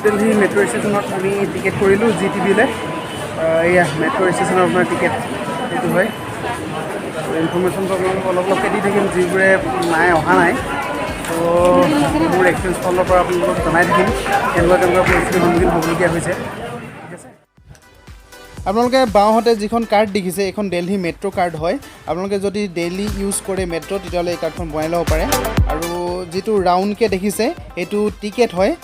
Delhi metro' ষ্টেচনত আমি ticket কৰিলোঁ GTBলে এয়া মেট্ৰ' ষ্টেচনৰ আপোনাৰ টিকেট এইটো হয় ইনফৰ্মেশ্যনটো আপোনালোকক অলপকৈ দি থাকিম যিবোৰে অহা নাই তো মোৰ এক্সপিৰিয়েঞ্চ ফালৰ পৰা আপোনালোকক জনাই থাকিম কেনেকুৱা পৰিস্থিতিৰ সন্মুখীন হ'বলগীয়া হৈছে ঠিক আছে আপোনালোকে বাওঁহাতে যিখন কাৰ্ড দেখিছে এইখন দিল্লী মেট্ৰ' কাৰ্ড হয় আপোনালোকে যদি ডেইলি ইউজ কৰে মেট্ৰ' তেতিয়াহ'লে এই কাৰ্ডখন বনাই ল'ব পাৰে আৰু যিটো ৰাউণ্ডকৈ দেখিছে এইটো টিকেট হয়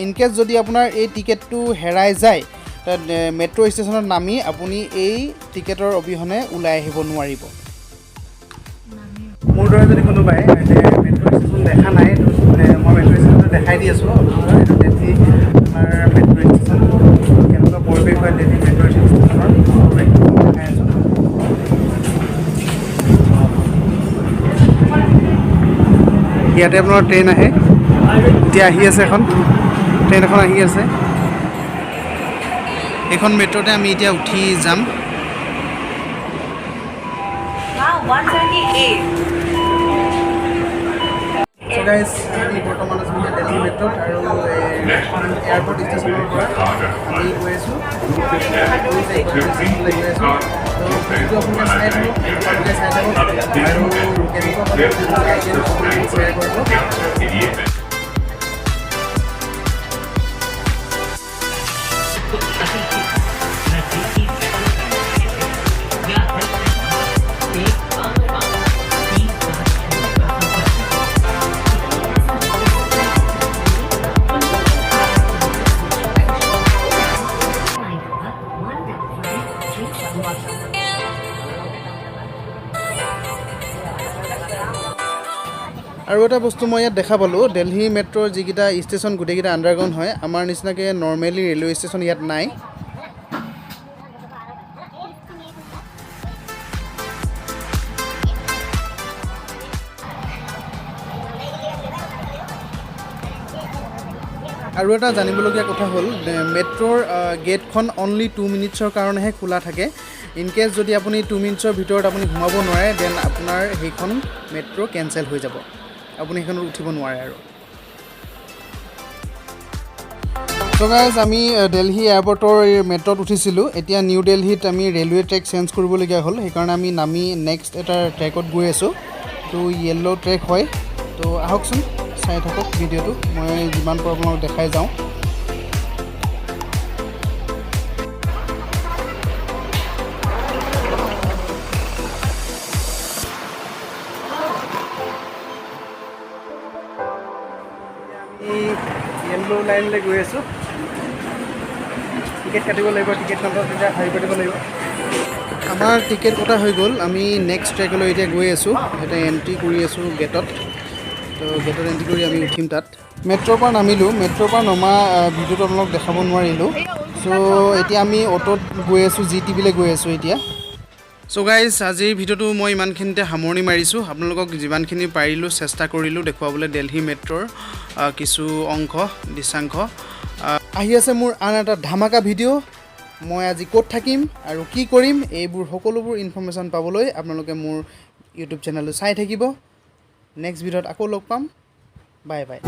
ইনকেছ যদি আপোনাৰ এই টিকেটটো হেৰাই যায় মেট্ৰ' ষ্টেচনত নামি আপুনি এই টিকেটৰ অবিহনে ওলাই আহিব নোৱাৰিব মোৰ দৰে যদি কোনোবাই মেট্ৰ' ষ্টেচন দেখা নাই মই মেট্ৰ' ষ্টেচনটো দেখাই দি আছোঁ এইটো দিল্লী আমাৰ মেট্ৰ' ষ্টেচন কেনেকুৱা পৰিৱেশ হয় দিল্লী মেট্ৰ' ষ্টেচনৰ পৰিৱেশটো দেখাই আছোঁ ইয়াতে আপোনাৰ ট্ৰেইন আহে এতিয়া আহি আছে ট্ৰেইন এখন আহি আছে এইখন মেট্ৰ'তে আমি এতিয়া উঠি যাম So guys, আমি বৰ্তমান আছোঁ দিল্লী মেট্ৰ'ত আৰু এয়াৰপৰ্ট ষ্টেচনৰ পৰা আমি গৈ আছোঁ চাই থাকক আৰু আৰু এটা বস্তু মই ইয়াত দেখা পালোঁ দিল্লী মেট্ৰ'ৰ যিকেইটা ষ্টেচন গোটেইকেইটা আণ্ডাৰগ্ৰাউণ্ড হয় আমাৰ নিচিনাকৈ নৰ্মেলি ৰেলৱে ষ্টেচন ইয়াত নাই আৰু এটা জানিবলগীয়া কথা হ'ল মেট্ৰ'ৰ গেটখন অনলি 2 মিনিটছৰ কাৰণেহে খোলা থাকে ইনকেছ যদি আপুনি 2 মিনিটছৰ ভিতৰত আপুনি সোমাব নোৱাৰে দেন আপোনাৰ সেইখন মেট্ৰ' কেঞ্চেল হৈ যাব আপুনি সেইখনত উঠিব নোৱাৰে আৰু চ' গাইজ আমি দিল্লী এয়াৰপৰ্টৰ মেট্ৰ'ত উঠিছিলোঁ এতিয়া নিউ দিল্লীত আমি ৰেলৱে ট্ৰেক চেঞ্জ কৰিবলগীয়া হ'ল সেইকাৰণে আমি নামি নেক্সট এটা ট্ৰেকত গৈ আছোঁ তো য়েল্ল' ট্ৰেক হয় তো আহকচোন চাই থাকক ভিডিঅ'টো মই যিমান পাৰোঁ আপোনালোকক দেখাই যাওঁ য়েল্ল' লাইনলৈ গৈ আছোঁ টিকেট কাটিব লাগিব টিকেট নম্বৰ তেতিয়া হাই কাটিব লাগিব আমাৰ টিকেট কটা হৈ গ'ল আমি নেক্সট ট্ৰেকলৈ এতিয়া গৈ আছোঁ এতিয়া এণ্ট্ৰি কৰি আছোঁ গেটত তো গেটত এণ্ট্ৰি কৰি আমি উঠিম তাত মেট্ৰ'ৰ পৰা নামিলোঁ মেট্ৰ'ৰ পৰা নমা ভিডিঅ'টো আপোনালোক দেখাব নোৱাৰিলোঁ চ' এতিয়া আমি অ'টত গৈ আছোঁ GTBলৈ গৈ আছোঁ এতিয়া চ' গাইজ আজিৰ ভিডিঅ'টো মই ইমানখিনিতে সামৰণি মাৰিছোঁ আপোনালোকক যিমানখিনি পাৰিলোঁ চেষ্টা কৰিলোঁ দেখুৱাবলৈ দিল্লী মেট্ৰ'ৰ কিছু অংশ দৃশ্যাংশ আহি আছে মোৰ আন এটা ধামাকা ভিডিঅ' মই আজি ক'ত থাকিম আৰু কি কৰিম এইবোৰ সকলোবোৰ ইনফৰ্মেশ্যন পাবলৈ আপোনালোকে মোৰ ইউটিউব চেনেলটো চাই থাকিব নেক্সট ভিডিঅ'ত আকৌ লগ পাম বাই বাই